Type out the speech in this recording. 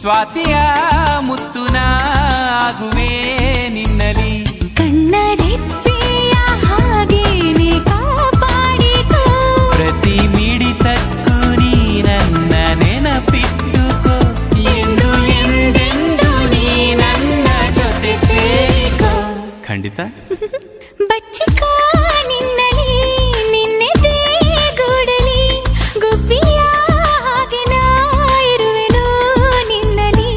ಸ್ವಾತಿಯ ಮುತ್ತುನ ಆಗುವೆ ನಿನ್ನಲಿ ಕಣ್ಣರೆಪ್ಪೆಯ ಹಾಗೇನೆ ಕಾಪಾಡಿಕೋ ಪ್ರತಿ ಮಿಡಿತಕ್ಕೂ ನೀ ನನ್ನ ನೆನಪಿಟ್ಟುಕೋ ಎಂದು ಎಂದೆಂದು ನೀ ನನ್ನ ಜೊತೆ ಸೇರಿಕೋ ಖಂಡಿತ ಬಚ್ಚಿಕೋ ನಿನ್ನಲಿ ನಿನ್ನೆದೆ ಗೂಡಲಿ ಗುಬ್ಬಿಯ ಹಾಗೆ ನಾ ಇರುವೆನು ನಿನ್ನಲಿ